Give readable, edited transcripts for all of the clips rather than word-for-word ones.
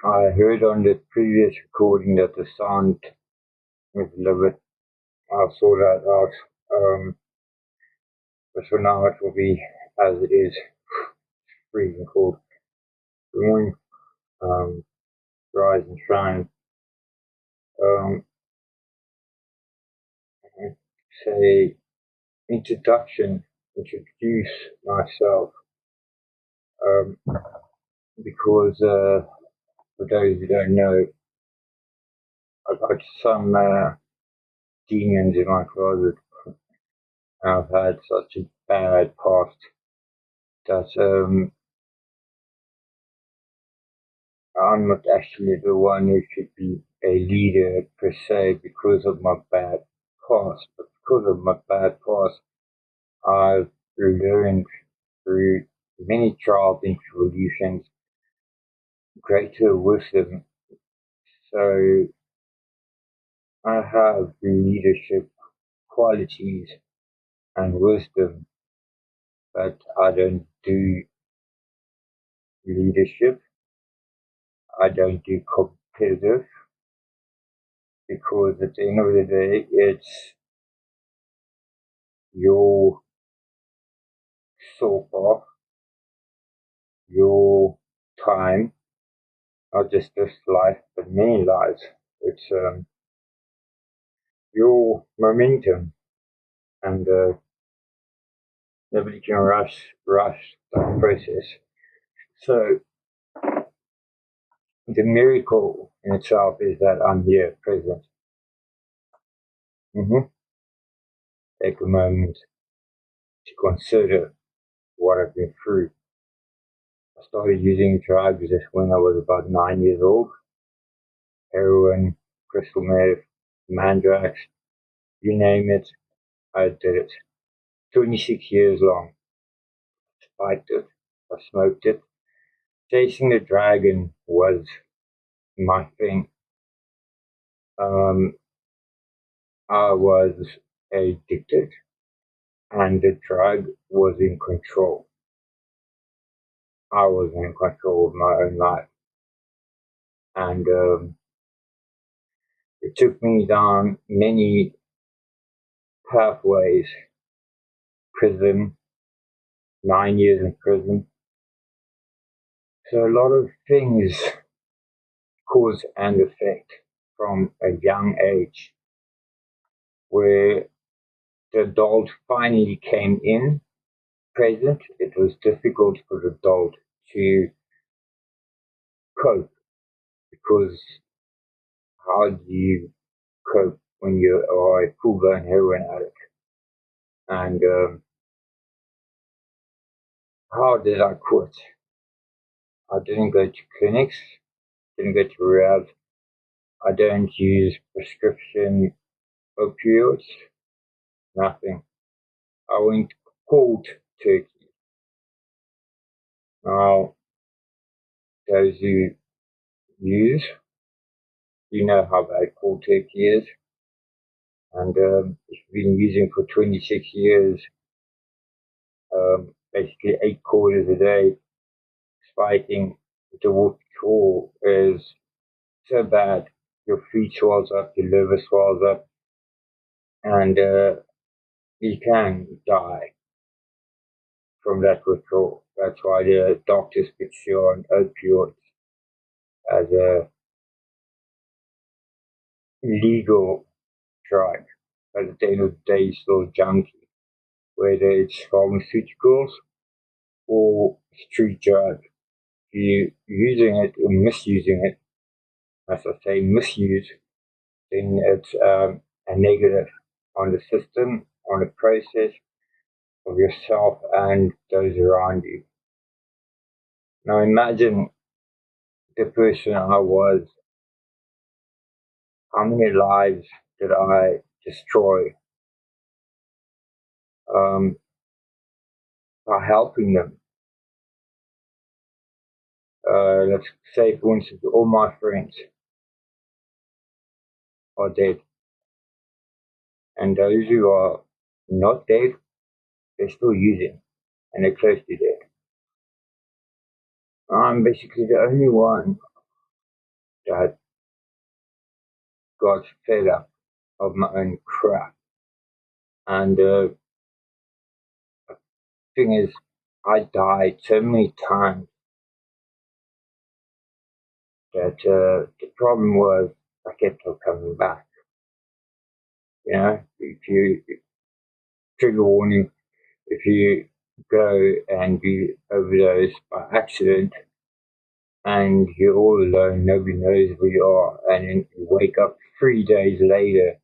I heard on the previous recording that the sound was a little bit, I'll sort that out. But for now it will be as it is, freezing cold. Good morning, um, rise and shine. Um, say introduce myself, um, because for those who don't know, I've got some demons in my closet. I've had such a bad past that I'm not actually the one who should be a leader per se because of my bad past, but because of my bad past, I've learned through many trials and tribulations greater wisdom. So I have leadership qualities and wisdom, but I don't do leadership. I don't do competitive because at the end of the day, it's your soul path, your time, not just this life, but many lives. It's your momentum, and nobody can rush that process. So the miracle in itself is that I'm here, present. Mm-hmm. Take a moment to consider what I've been through. I started using drugs when I was about 9 years old. Heroin, crystal meth, mandrax, you name it, I did it. 26 years long. Spiked it. I smoked it. Chasing the dragon was my thing. Um, I was addicted, and the drug was in control. I was in control of my own life, and it took me down many pathways. Prison, 9 years in prison. So a lot of things cause and effect from a young age, where the adult finally came in present. It was difficult for the adult to cope because how do you cope when you are a full-blown heroin addict? And how did I quit? I didn't go to clinics, didn't go to rehab. I don't use prescription opioids, nothing. I went cold turkey. Now, those who use, you know how bad cold turkey is. And if you've been using for 26 years, basically 8 quarters a day, spiking the withdrawal is so bad. Your feet swells up, your liver swells up, and you can die from that withdrawal. That's why the doctors put you on opioids as a legal drug. But at the end of the day, you're still a junkie, whether it's pharmaceuticals or street drug. If you're using it or misusing it, as I say, misuse, then it's a negative on the system, on the process of yourself and those around you. Now imagine the person I was, how many lives did I destroy um, by helping them? Let's say, for instance, all my friends are dead, and those who are not dead, they're still using, and they're close to dead. I'm basically the only one that got fed up of my own crap. And thing is, I died so many times that the problem was I kept on coming back. You know, if you trigger warning, if you go and you overdose by accident and you're all alone, nobody knows where you are, and then you wake up 3 days later,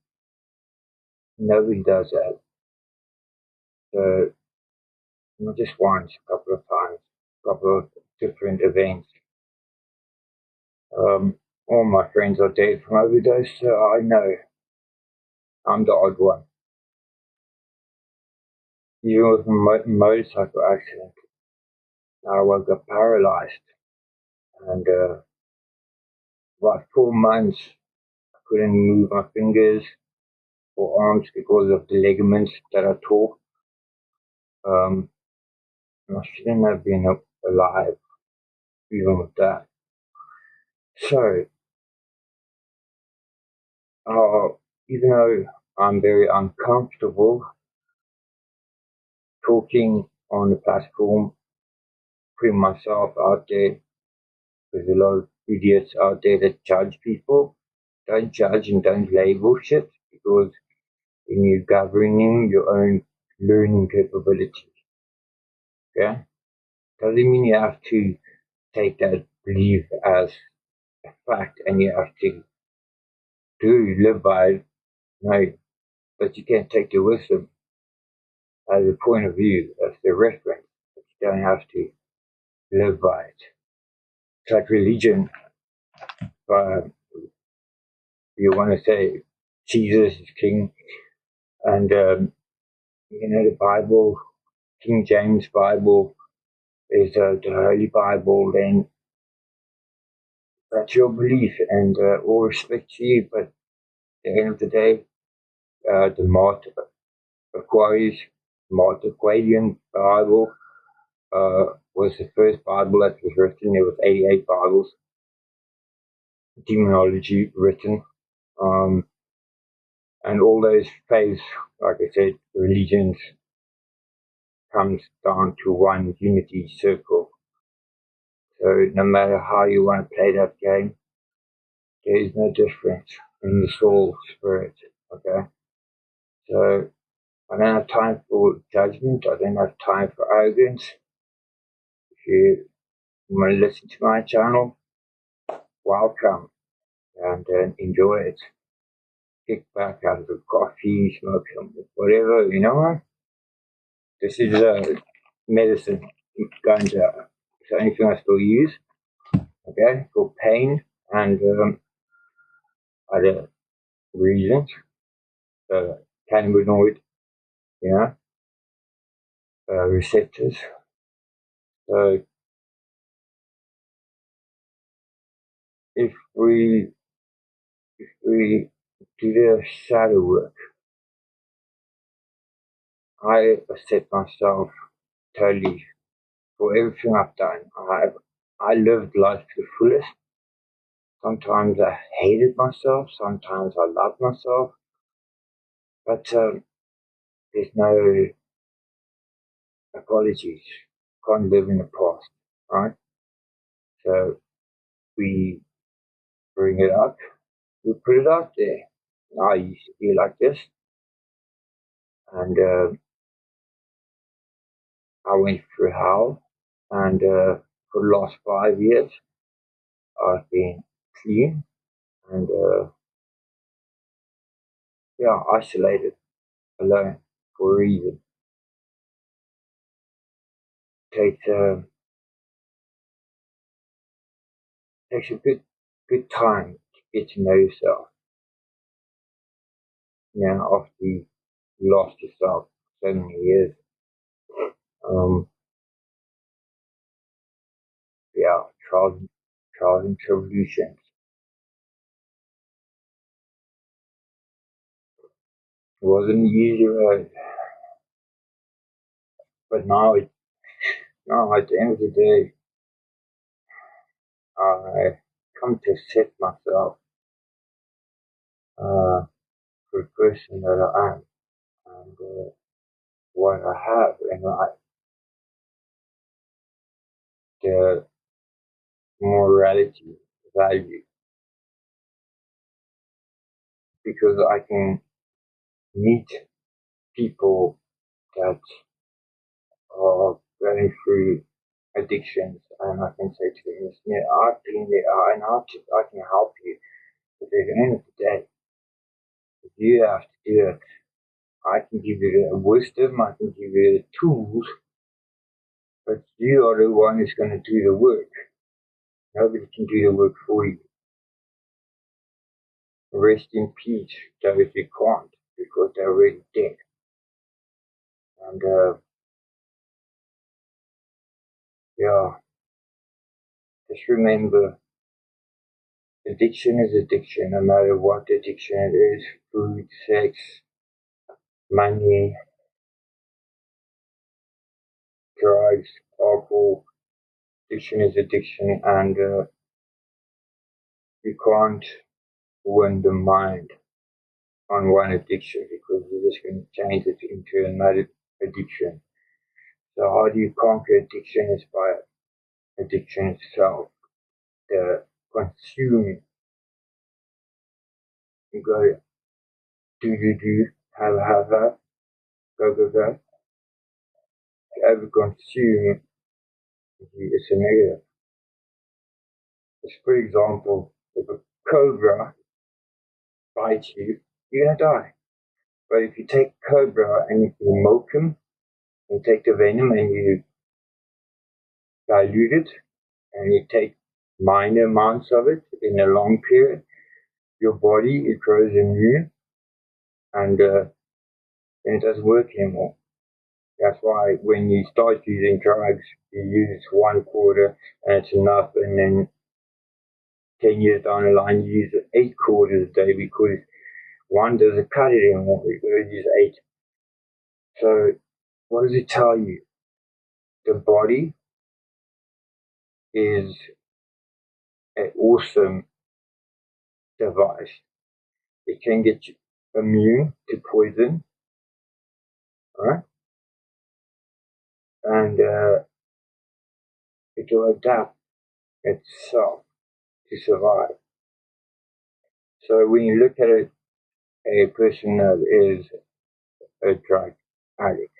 nobody does that. So not just once, a couple of times, a couple of different events. All my friends are dead from overdose, so I know I'm the odd one. Even with a motorcycle accident, I woke up paralyzed, and about 4 months I couldn't move my fingers or arms because of the ligaments that I tore. Um, and I shouldn't have been alive even with that. So, uh, even though I'm very uncomfortable talking on the platform, putting myself out there, there's a lot of idiots out there that judge people. Don't judge and don't label shit, because when you're governing your own learning capability, okay? Doesn't mean you have to take that belief as a fact and you have to live by it. No, but you can take the wisdom as a point of view, as the reference. But you don't have to live by it. It's like religion. But you want to say Jesus is king, and the Bible, King James Bible, is the Holy Bible, then that's your belief, and all respect to you. But at the end of the day, the Martyr Bible was the first Bible that was written. There was 88 Bibles, demonology written, and all those faiths, like I said, religions, comes down to one unity circle. So no matter how you want to play that game, there is no difference in the soul spirit. Okay, so I don't have time for judgment. I don't have time for arrogance. If you want to listen to my channel, welcome, and enjoy it. Kick back, have a coffee, smoke some whatever. You know what? This is medicine, ganja. It's the only thing I still use. Okay, for pain and other reasons. Cannabinoid, you know, receptors. So if we do the shadow work, I accept myself totally for everything I've done. I lived life to the fullest. Sometimes I hated myself. Sometimes I loved myself. But there's no apologies. Can't live in the past, right? So we bring it up. We put it out there. I used to be like this, and I went through hell. And for the last 5 years, I've been clean and isolated, alone for a reason. Takes takes a good time to get to know yourself. After you lost yourself for so many years. Um, yeah, trials and tribulations. It wasn't an easy road, but now at the end of the day, I come to accept myself for the person that I am and what I have in life, the morality value, because I can meet people that are going through addictions, and I can say to them, yeah, I've been there, and I can help you. But at the end of the day, if you have to do it, I can give you the wisdom, I can give you the tools, but you are the one who's going to do the work. Nobody can do the work for you. Rest in peace, those who can't, because they're already dead. And yeah, just remember, addiction is addiction, no matter what addiction it is: food, sex, money, drugs, alcohol. Addiction is addiction, and you can't win the mind on one addiction because you're just going to change it into another addiction. So how do you conquer addiction? Is by addiction itself. The consuming. You go do, have, go. Overconsume is a negative. Just for example, if a cobra bites you, you're gonna die. But if you take cobra and you milk him, you take the venom and you dilute it, and you take minor amounts of it in a long period, your body, it grows immune, and it doesn't work anymore. That's why when you start using drugs, you use 1/4 and it's enough, and then 10 years down the line, you use 8/4 a day because one doesn't cut it anymore. You gotta use 8. So, what does it tell you? The body is an awesome device. It can get you immune to poison, right? And it will adapt itself to survive. So when you look at a person that is a drug addict,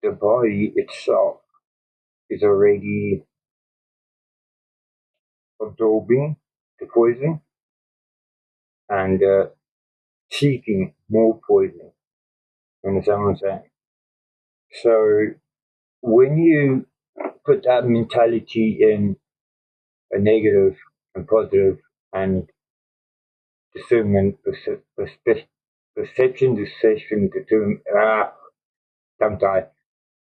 the body itself is already absorbing the poison and seeking more poison. You understand what I'm saying? So when you put that mentality in a negative and positive and discernment, perception, decision, sometimes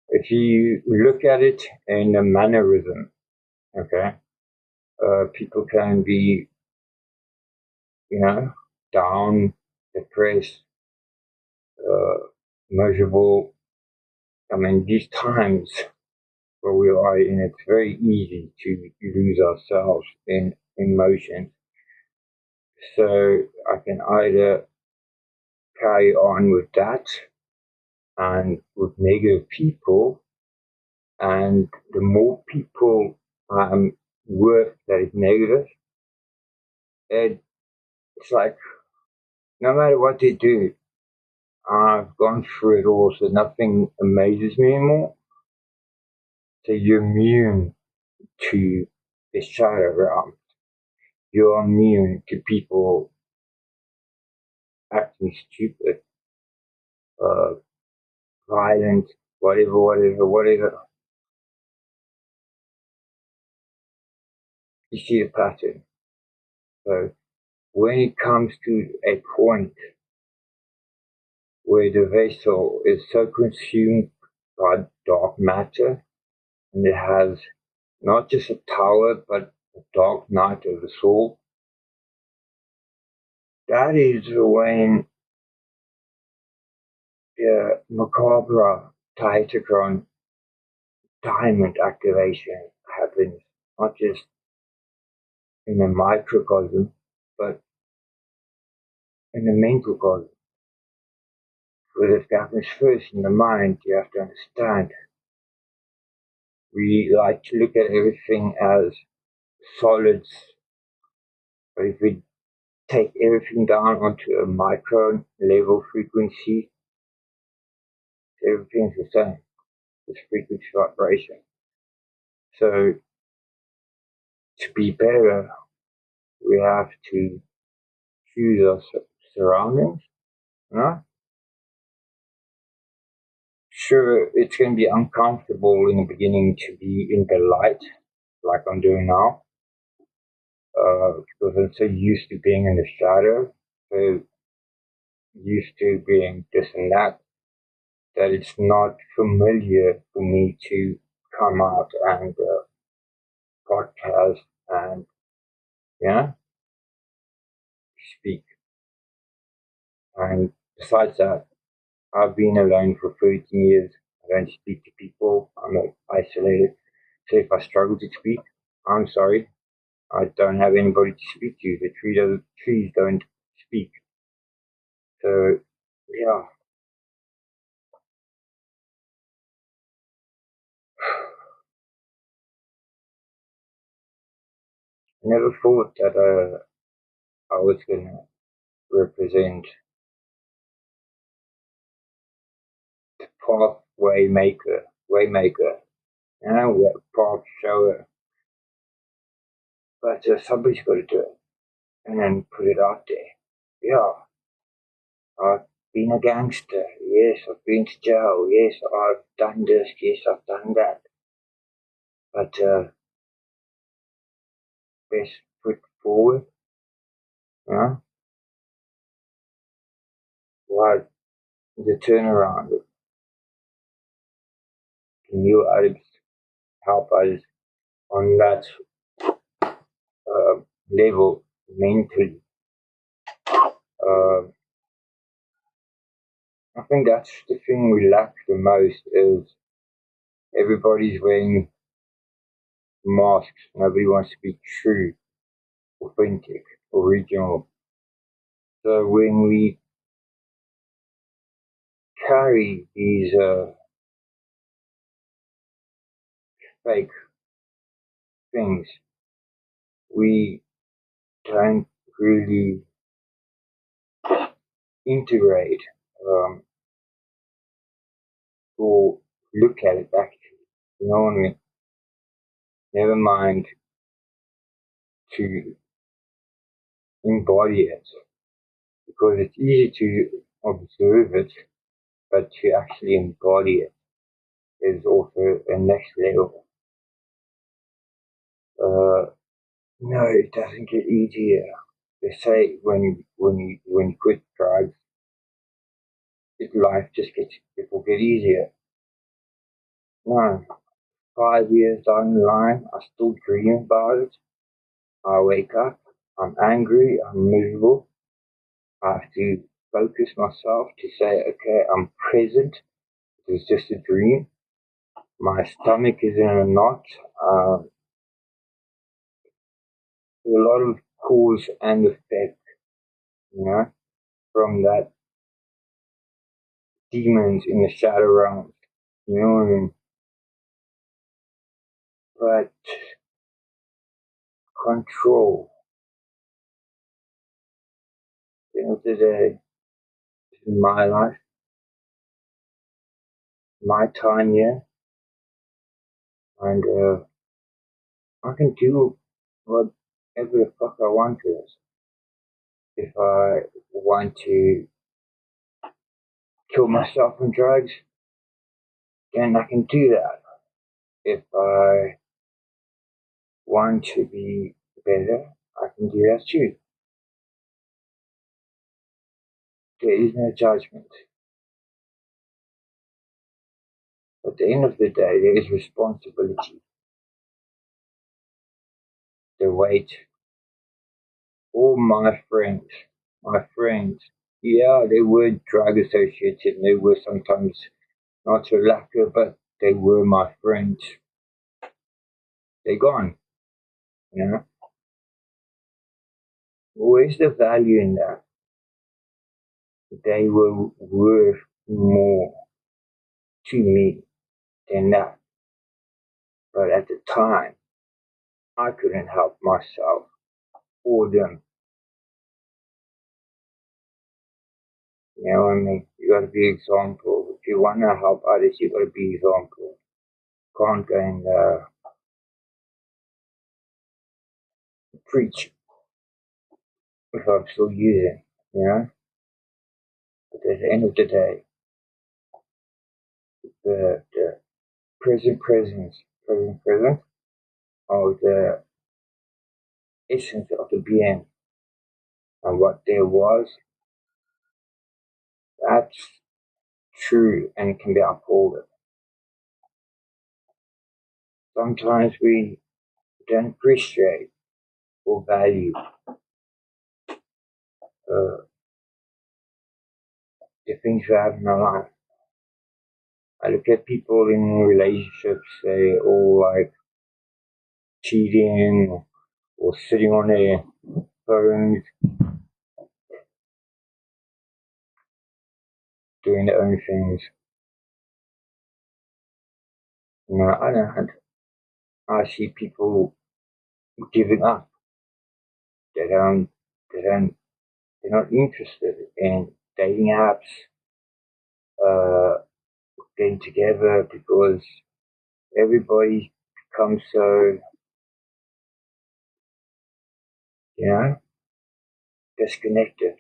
if you look at it in a mannerism, okay, people can be, down, depressed, miserable. I mean, these times where we are in, it's very easy to lose ourselves in emotions. So I can either carry on with that and with negative people, and the more people work that is negative, it's like no matter what they do, I've gone through it all, so nothing amazes me anymore. So you're immune to the shadow realm. You're immune to people acting stupid, uh, violent, whatever. You see the pattern. So when it comes to a point where the vessel is so consumed by dark matter, and it has not just a tower but a dark night of the soul, that is when the macabre Diatacron diamond activation not just in a microcosm, but in a mental cosm. Because if it happens first in the mind, you have to understand. We like to look at everything as solids, but if we take everything down onto a micro level frequency, everything's the same. It's frequency vibration. So to be better, we have to choose our surroundings. Sure, it's going to be uncomfortable in the beginning to be in the light, like I'm doing now, because I'm so used to being in the shadow, so used to being this and that it's not familiar for me to come out and podcast and speak. And besides that, I've been alone for 13 years. I don't speak to people. I'm isolated. So if I struggle to speak, I'm sorry. I don't have anybody to speak to. The trees don't speak. So, yeah. I never thought that I was going to represent the waymaker, path shower. But somebody's got to do it and then put it out there. Yeah, I've been a gangster. Yes, I've been to jail. Yes, I've done this. Yes, I've done that. But best foot forward. Yeah, like the turnaround. Can you help us on that level mentally? Uh, I think that's the thing we lack the most is everybody's wearing masks. Nobody wants to be true, authentic, original. So when we carry these fake things, we don't really integrate or look at it actually. You know what I mean? Never mind to embody it because it's easy to observe it, but to actually embody it is also a next level. No, it doesn't get easier. They say when you quit drugs, life it will get easier. No, 5 years down the line, I still dream about it. I wake up, I'm angry, I'm miserable. I have to focus myself to say, okay, I'm present. It was just a dream. My stomach is in a knot. There's a lot of cause and effect, from that demons in the shadow realm. You know what I mean? But control. At the end of the day, this is my life, my time here, and I can do whatever the fuck I want to. If I want to kill myself on drugs, then I can do that. If I want to be better, I can do that too. There is no judgment. At the end of the day, there is responsibility. The weight. All my friends, yeah, they were drug associates and they were sometimes not so lucky, but they were my friends. They're gone. You know, where's the value in that? They were worth more to me than that. But at the time, I couldn't help myself or them. You know what I mean? You gotta be example. If you wanna help others, you gotta be example. Can't go and preach if I'm still using, you know? But at the end of the day, the present of the essence of the being and what there was, that's true and can be upheld. Sometimes we don't appreciate or value uh, the things we have in our life. I look at people in relationships, they all like cheating or sitting on their phones, doing their own things. You know, I see people giving up. They don't, they don't, they're not interested in dating apps, uh, getting together because everybody becomes so, you know, disconnected.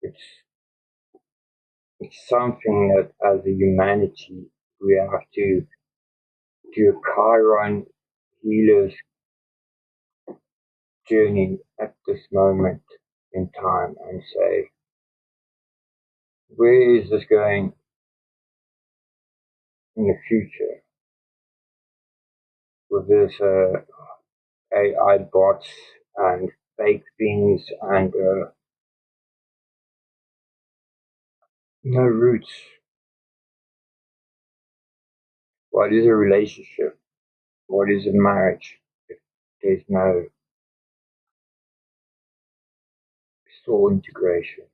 It's it's something that as a humanity we have to do a Chiron healer's journey at this moment in time and say, where is this going in the future with this AI bots and fake things and no roots? What is a relationship? What is a marriage if there's no soul integration?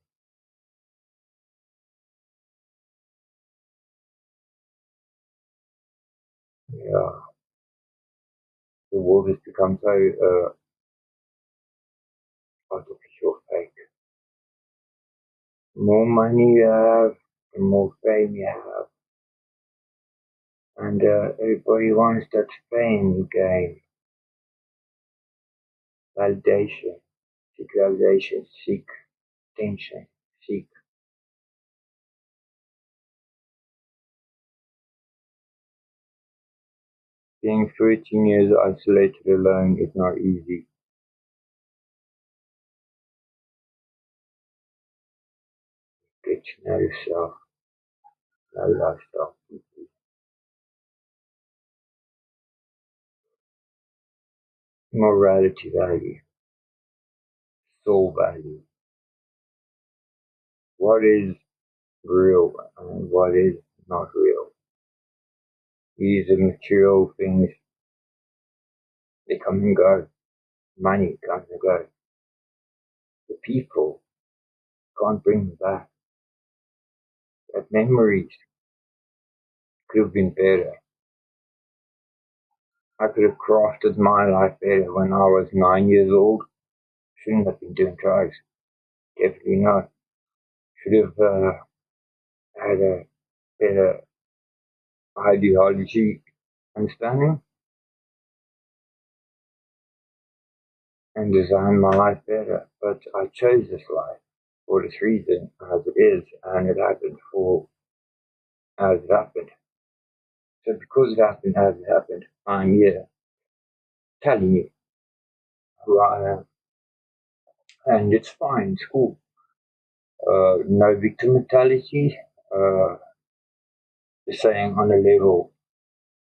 Yeah, the world has become so artificial fake. The more money you have, the more fame you have, and everybody wants that fame gain, validation, seek validation, seek attention, seek. Being 13 years isolated alone is not easy. Get to know yourself, know lifestyle, morality value, soul value. What is real and what is not real? These are material things, they come and go. Money comes and go. The people can't bring them back. That memories could have been better. I could have crafted my life better when I was 9 years old. Shouldn't have been doing drugs. Definitely not. Should have had a better ideology understanding and designed my life better. But I chose this life for this reason as it is, and it happened for as it happened. So because it happened as it happened, I'm here telling you who I am. And it's fine, it's cool. No victim mentality. Just saying on a level,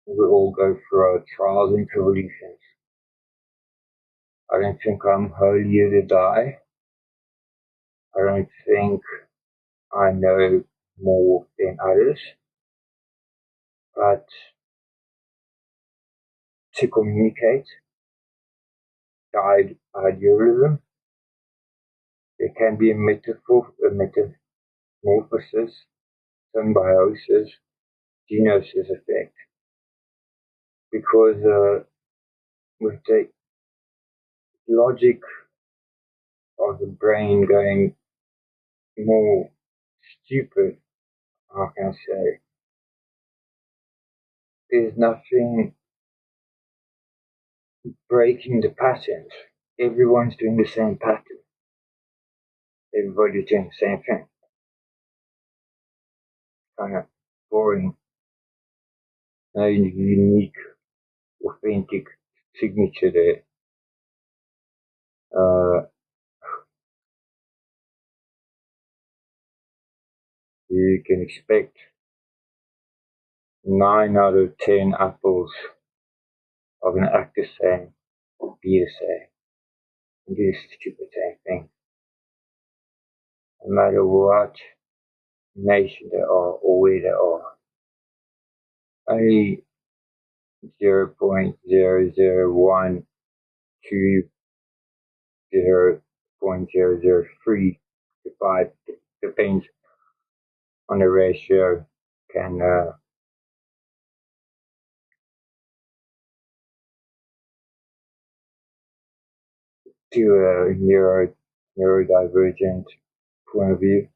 we all go through our trials and tribulations. I don't think I'm holier to die. I don't think I know more than others. But to communicate, idealism. There can be a metamorphosis, symbiosis, genosis effect, because with the logic of the brain going more stupid, how can I say, there's nothing breaking the patterns. Everyone's doing the same pattern. Everybody's doing the same thing. Kind of boring. No unique, authentic signature there. You can expect 9 out of 10 apples of an actor saying, be the same, and do the stupid same thing. No matter what nation they are or where they are. Only 0.001 to 0.003 to 5, depends on the ratio, can do a neurodivergent point of view.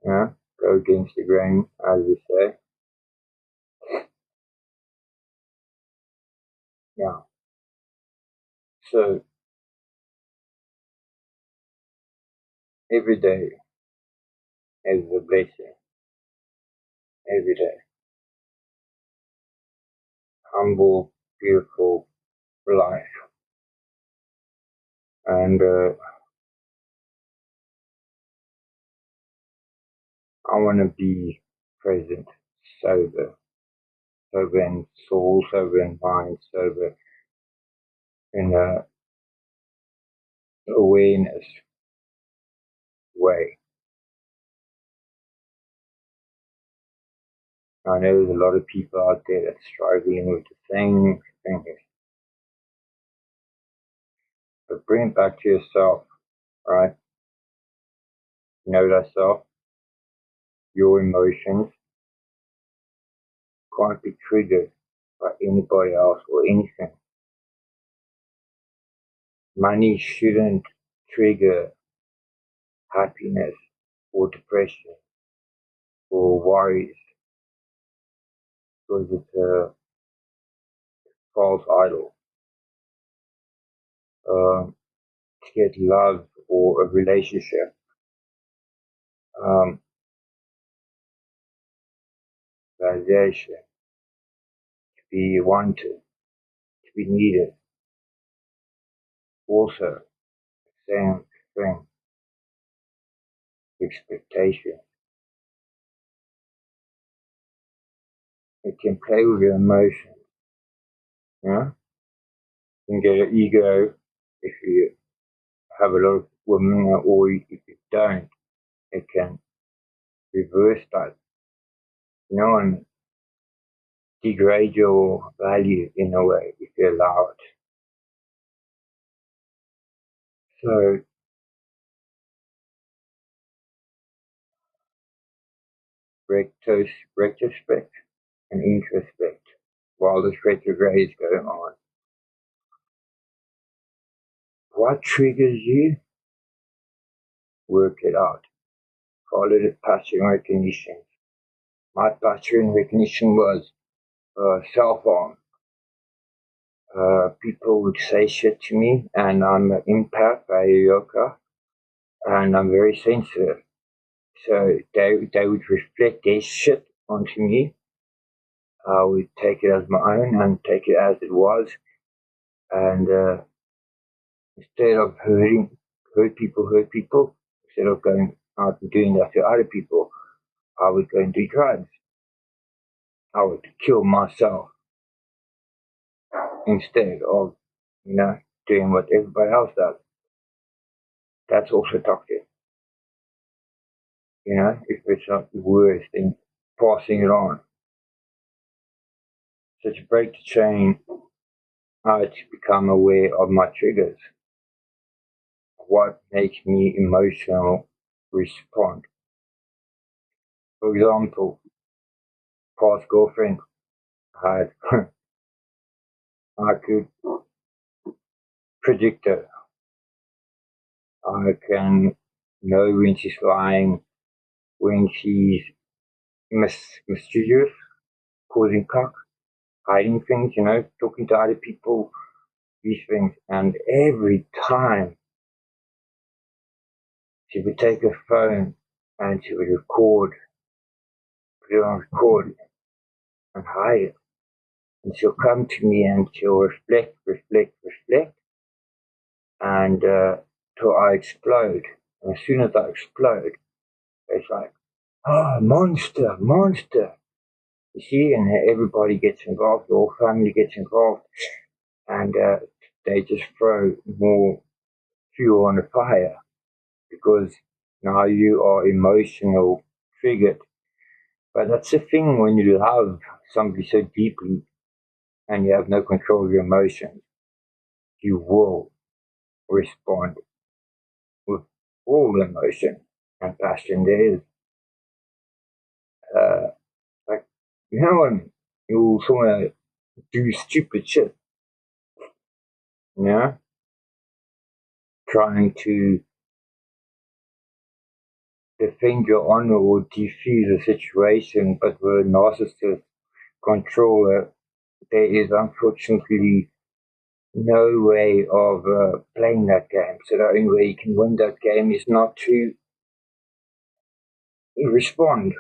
Yeah, go against the grain, as we say. Yeah. So every day is a blessing. Every day. Humble, beautiful life. And I want to be present, sober in soul, sober in mind, sober in a awareness way. I know there's a lot of people out there that's struggling with the same thing. But bring it back to yourself, right? Know thyself, your emotions can't be triggered by anybody else or anything. Money shouldn't trigger happiness or depression or worries, because it's a false idol. To get love or a relationship, validation, to be wanted, to be needed. Also, same thing, expectation. It can play with your emotions. Yeah? You can get an ego if you have a lot of women, or if you don't, it can reverse that, and degrade your value in a way if you allow it. So retrospect and introspect while this retrograde is going on. What triggers you? Work it out. Call it a pattern recognition. My pattern recognition was cell phone. People would say shit to me, and I'm an empath, Ayoka, and I'm very sensitive. So they would reflect their shit onto me. I would take it as my own and take it as it was. And instead of hurt people, instead of going out and doing that to other people, I would go and do drugs. I would kill myself instead of, doing what everybody else does. That's also toxic. If it's not worse than passing it on. So to break the chain, I had to become aware of my triggers, what makes me emotional respond. For example, past girlfriend I had, I could predict her. I can know when she's lying, when she's mischievous, causing cock, hiding things, talking to other people, these things. And every time she would take her phone and she would put it on record and hide it. And she'll come to me and she'll reflect, and till I explode. And as soon as I explode, it's like, oh, monster, monster. You see, and everybody gets involved, the whole family gets involved, and they just throw more fuel on the fire because now you are emotional triggered. But that's the thing when you love somebody so deeply and you have no control of your emotions, you will respond with all the emotion and passion there is. Uh, like, when you want to do stupid shit, you know, trying to defend your honor or defuse a situation, but with a narcissist controller, there is unfortunately no way of playing that game. So the only way you can win that game is not to respond.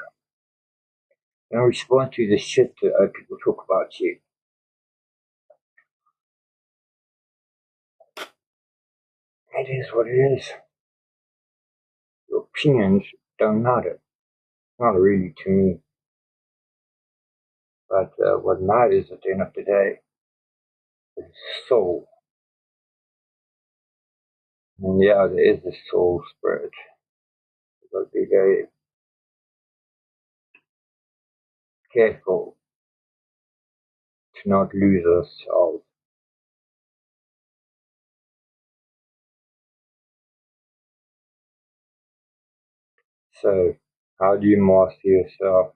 Don't respond to the shit that people talk about you. It is what it is. Your opinions don't matter. Not really to me. But what matters at the end of the day is soul. And yeah, there is the soul spirit. But be very careful to not lose ourselves. So, how do you master yourself?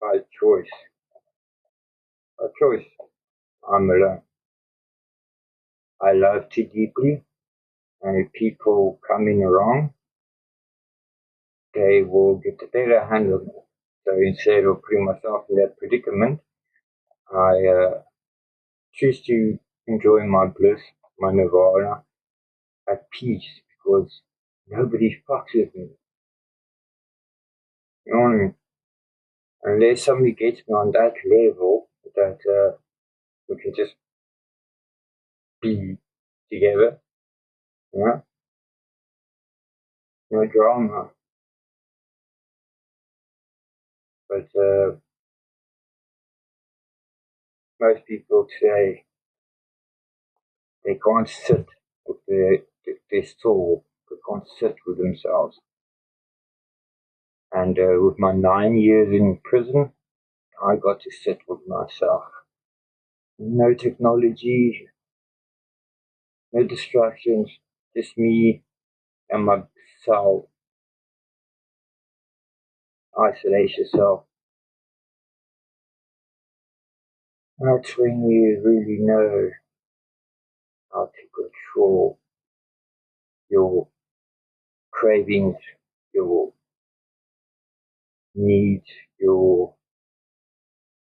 By choice. By choice. I'm alone. I love too deeply, and if people come in wrong, they will get the better hand of me. So instead of putting myself in that predicament, I choose to enjoy my bliss, my nirvana, at peace, because nobody fucks with me. You know what I mean? Unless somebody gets me on that level that we can just be together, you know? No drama. But most people today, they can't sit with their soul. They can't sit with themselves. And with my 9 years in prison, I got to sit with myself. No technology, no distractions, just me and my cell. Isolate yourself. That's when you really know how to control your cravings, your needs, your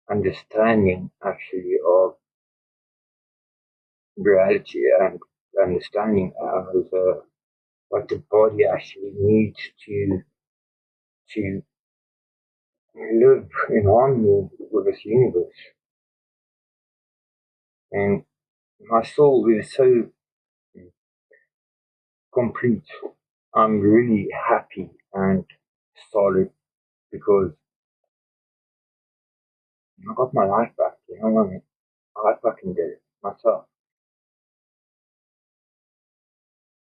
understanding actually of reality and understanding as what the body actually needs to live in harmony with this universe. And my soul is so complete. I'm really happy and solid because I got my life back. You know what I mean? I fucking did it myself.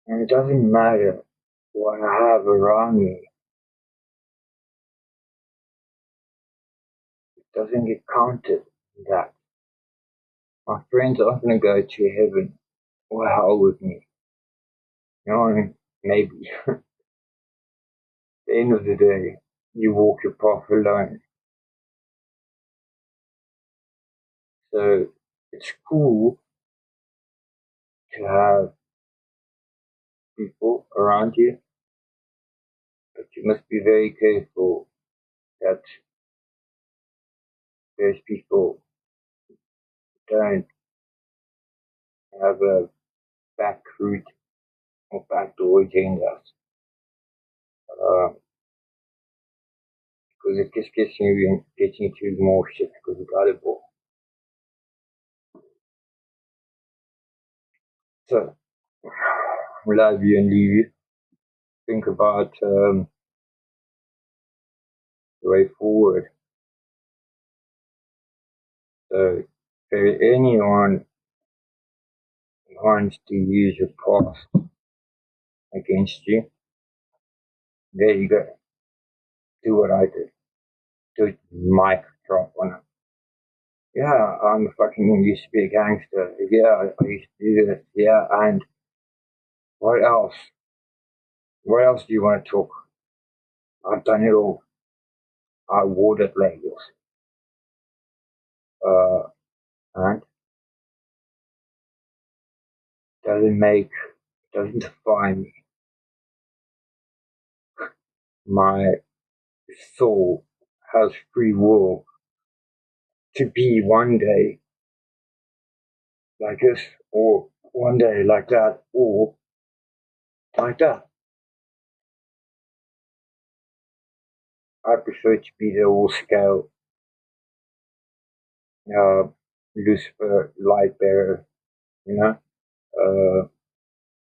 And it doesn't matter what I have around me. It doesn't get counted in that. My friends aren't going to go to heaven or hell with me. You know what I mean? Maybe. At the end of the day, you walk your path alone. So it's cool to have people around you, but you must be very careful that those people don't have a back route or backdoor agendas. Because it just gets you into more shit because you got it all. So, love you and leave you. Think about the way forward. So, if anyone wants to use your past against you, there you go. Do what I did. Do it, mic drop on it. Yeah, I'm fucking used to be a gangster. Yeah, I used to do this. Yeah, and what else? What else do you want to talk? I've done it all. I awarded labels. And doesn't define me. My soul has free will to be one day like this, or one day like that, or like that. I prefer to be the all scale Lucifer light bearer, you know?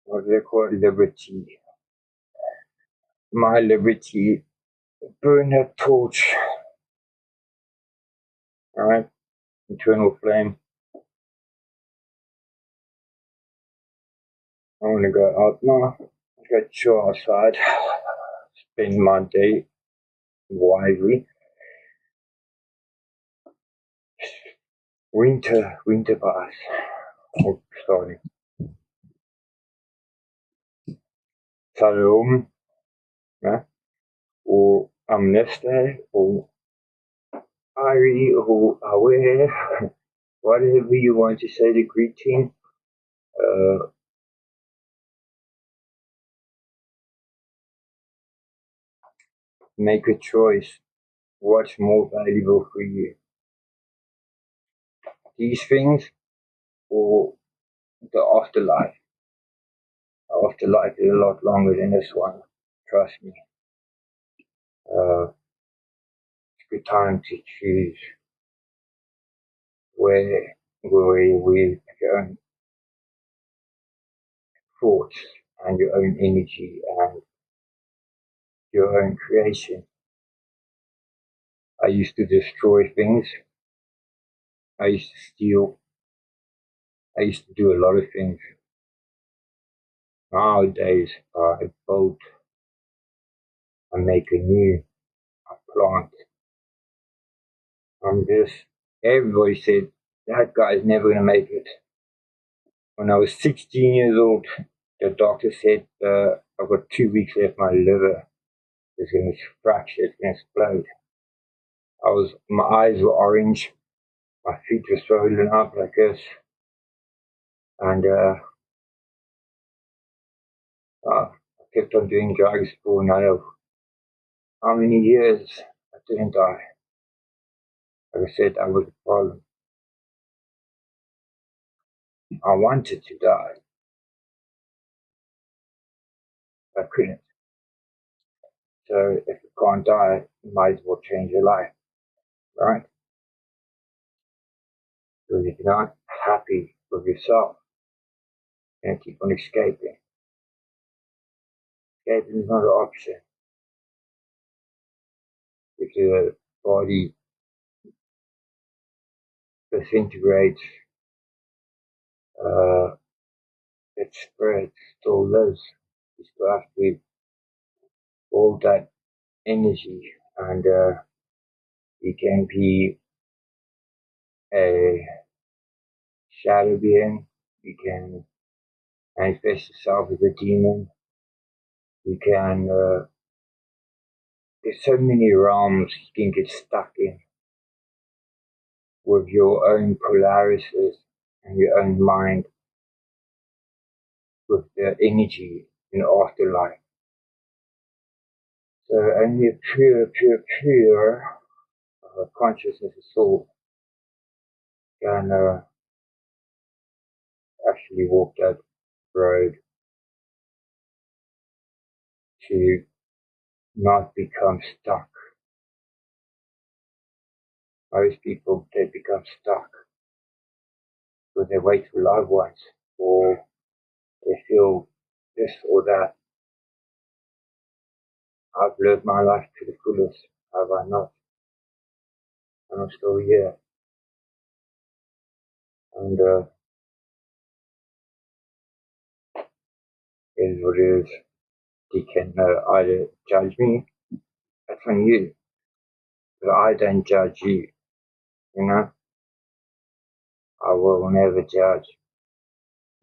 What do they call it? Liberty. My liberty, burn that torch, alright? Eternal flame. I want to go out now, go chill outside, spend my day wisely. Winter pass. Oh, sorry. Shalom, né? O amnesty, or Ari, or aware, whatever you want to say the greeting. Make a choice. What's more valuable for you? These things or the afterlife? The afterlife is a lot longer than this one. Trust me. It's a good time to choose where with your own thoughts and your own energy and your own creation. I used to destroy things. I used to steal. I used to do a lot of things. Nowadays, I build, I make a new, I plant. I'm just, everybody said, that guy's never going to make it. When I was 16 years old, the doctor said, I've got 2 weeks left, my liver is going to fracture, it's going to explode. My eyes were orange, my feet were swollen up like this, and I kept on doing drugs for another how many years. I didn't die. Like I said, that was the problem. I wanted to die. I couldn't. So if you can't die, you might as well change your life, right? Because if you're not happy with yourself, you're going to keep on escaping. Escaping is not an option. If the body disintegrates, that spread still lives. You still have to hold that energy, and you can be a shadow being. You can manifest yourself as a demon. You can. There's so many realms you can get stuck in with your own polarities and your own mind, with the energy in afterlife. So only a pure consciousness of soul can actually walk that road to not become stuck. Most people, they become stuck because they wait for loved ones, or they feel this or that. I've lived my life to the fullest, have I not? And I'm still here. And it is what it is. You can either judge me, that's on you, but I don't judge you, you know? I will never judge,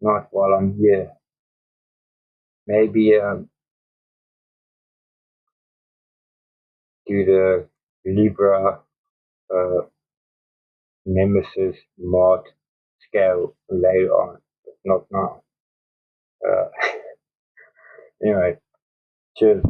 not while I'm here. Maybe do the Libra Nemesis mod scale later on, but not now. Anyway, cheers.